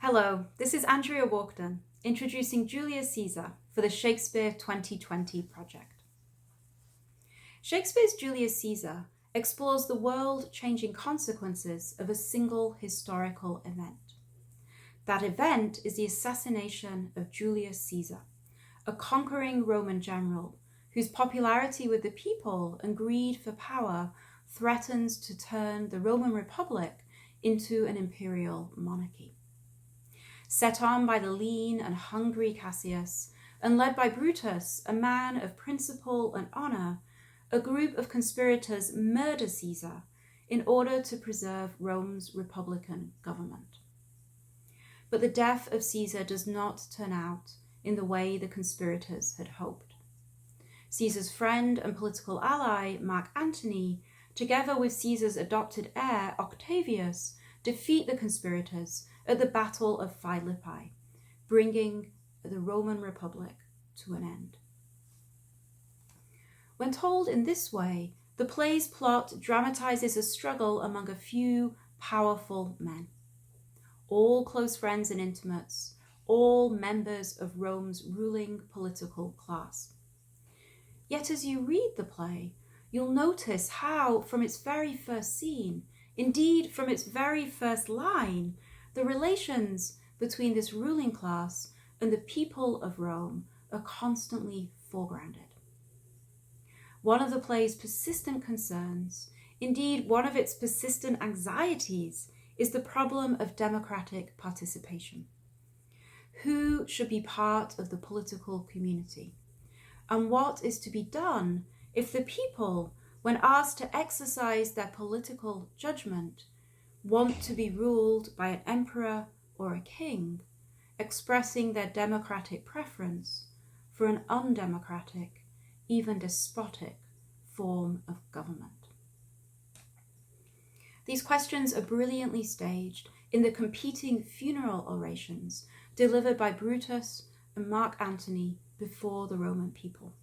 Hello, this is Andrea Walkden, introducing Julius Caesar for the Shakespeare 2020 project. Shakespeare's Julius Caesar explores the world-changing consequences of a single historical event. That event is the assassination of Julius Caesar, a conquering Roman general whose popularity with the people and greed for power threatens to turn the Roman Republic into an imperial monarchy. Set on by the lean and hungry Cassius, and led by Brutus, a man of principle and honor, a group of conspirators murder Caesar in order to preserve Rome's republican government. But the death of Caesar does not turn out in the way the conspirators had hoped. Caesar's friend and political ally, Mark Antony, together with Caesar's adopted heir, Octavius, defeat the conspirators at the Battle of Philippi, bringing the Roman Republic to an end. When told in this way, the play's plot dramatizes a struggle among a few powerful men, all close friends and intimates, all members of Rome's ruling political class. Yet as you read the play, you'll notice how, from its very first scene, indeed from its very first line, the relations between this ruling class and the people of Rome are constantly foregrounded. One of the play's persistent concerns, indeed one of its persistent anxieties, is the problem of democratic participation. Who should be part of the political community? And what is to be done if the people, when asked to exercise their political judgment, want to be ruled by an emperor or a king, expressing their democratic preference for an undemocratic, even despotic form of government? These questions are brilliantly staged in the competing funeral orations delivered by Brutus and Mark Antony before the Roman people.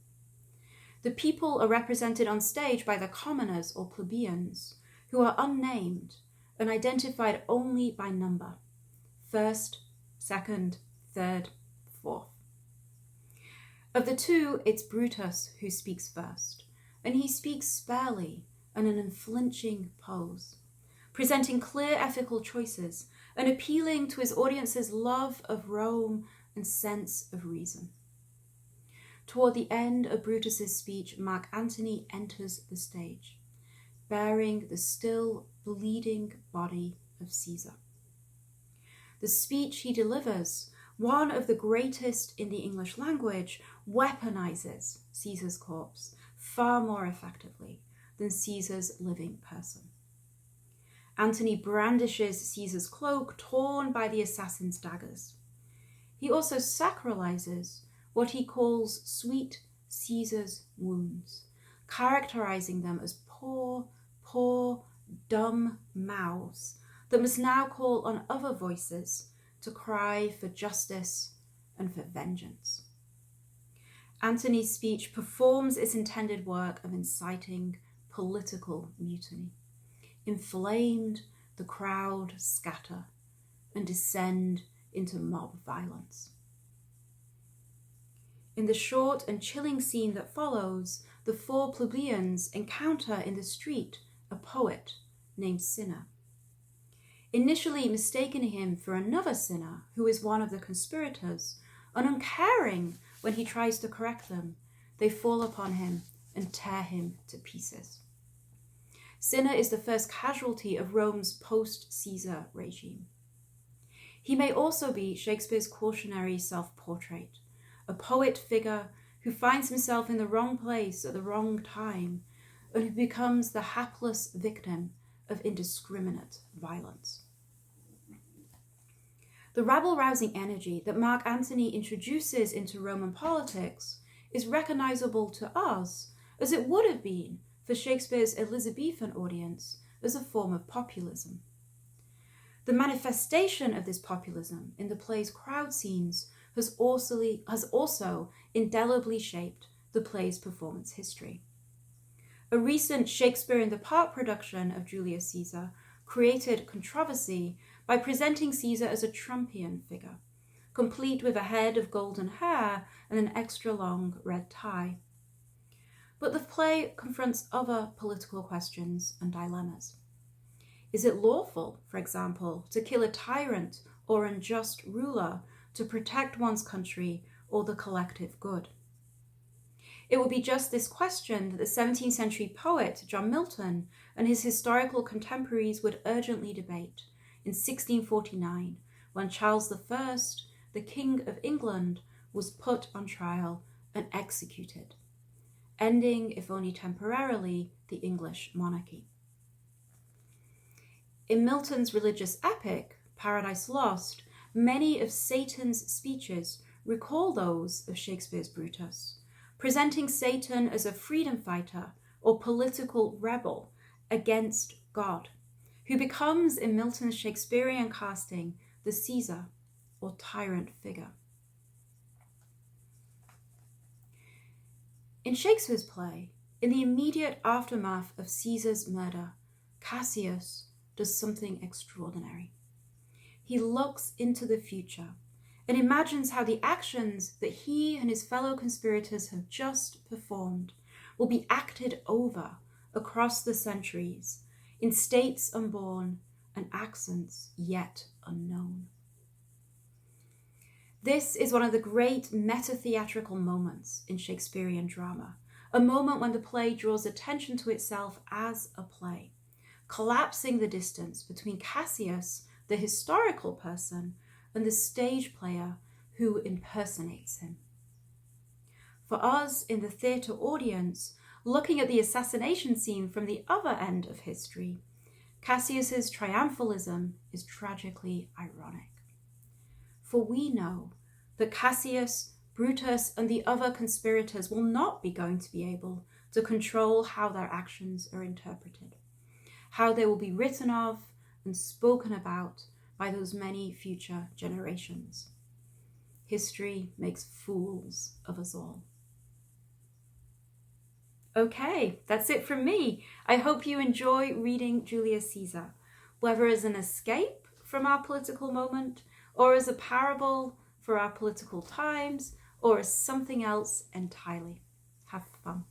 The people are represented on stage by the commoners or plebeians, who are unnamed and identified only by number: first, second, third, fourth. Of the two, it's Brutus who speaks first, and he speaks sparely and in an unflinching pose, presenting clear ethical choices and appealing to his audience's love of Rome and sense of reason. Toward the end of Brutus's speech, Mark Antony enters the stage, bearing the still bleeding body of Caesar. The speech he delivers, one of the greatest in the English language, weaponizes Caesar's corpse far more effectively than Caesar's living person. Antony brandishes Caesar's cloak torn by the assassin's daggers. He also sacralizes what he calls sweet Caesar's wounds, characterizing them as poor, dumb mouths that must now call on other voices to cry for justice and for vengeance. Antony's speech performs its intended work of inciting political mutiny. Inflamed, the crowd scatter and descend into mob violence. In the short and chilling scene that follows, the four plebeians encounter in the street a poet named Cinna. Initially mistaking him for another sinner who is one of the conspirators, and uncaring when he tries to correct them, they fall upon him and tear him to pieces. Cinna is the first casualty of Rome's post-Caesar regime. He may also be Shakespeare's cautionary self-portrait, a poet figure who finds himself in the wrong place at the wrong time and who becomes the hapless victim of indiscriminate violence. The rabble-rousing energy that Mark Antony introduces into Roman politics is recognizable to us as it would have been for Shakespeare's Elizabethan audience as a form of populism. The manifestation of this populism in the play's crowd scenes has also indelibly shaped the play's performance history. A recent Shakespeare in the Park production of Julius Caesar created controversy by presenting Caesar as a Trumpian figure, complete with a head of golden hair and an extra long red tie. But the play confronts other political questions and dilemmas. Is it lawful, for example, to kill a tyrant or unjust ruler to protect one's country or the collective good? It would be just this question that the 17th century poet John Milton and his historical contemporaries would urgently debate in 1649, when Charles I, the King of England, was put on trial and executed, ending, if only temporarily, the English monarchy. In Milton's religious epic, Paradise Lost, many of Satan's speeches recall those of Shakespeare's Brutus, presenting Satan as a freedom fighter or political rebel against God, who becomes, in Milton's Shakespearean casting, the Caesar or tyrant figure. In Shakespeare's play, in the immediate aftermath of Caesar's murder, Cassius does something extraordinary. He looks into the future and imagines how the actions that he and his fellow conspirators have just performed will be acted over across the centuries in states unborn and accents yet unknown. This is one of the great meta-theatrical moments in Shakespearean drama, a moment when the play draws attention to itself as a play, collapsing the distance between Cassius, the historical person, and the stage player who impersonates him. For us in the theatre audience, looking at the assassination scene from the other end of history, Cassius's triumphalism is tragically ironic. For we know that Cassius, Brutus, and the other conspirators will not be going to be able to control how their actions are interpreted, how they will be written of and spoken about by those many future generations. History makes fools of us all. Okay, that's it from me. I hope you enjoy reading Julius Caesar, whether as an escape from our political moment, or as a parable for our political times, or as something else entirely. Have fun.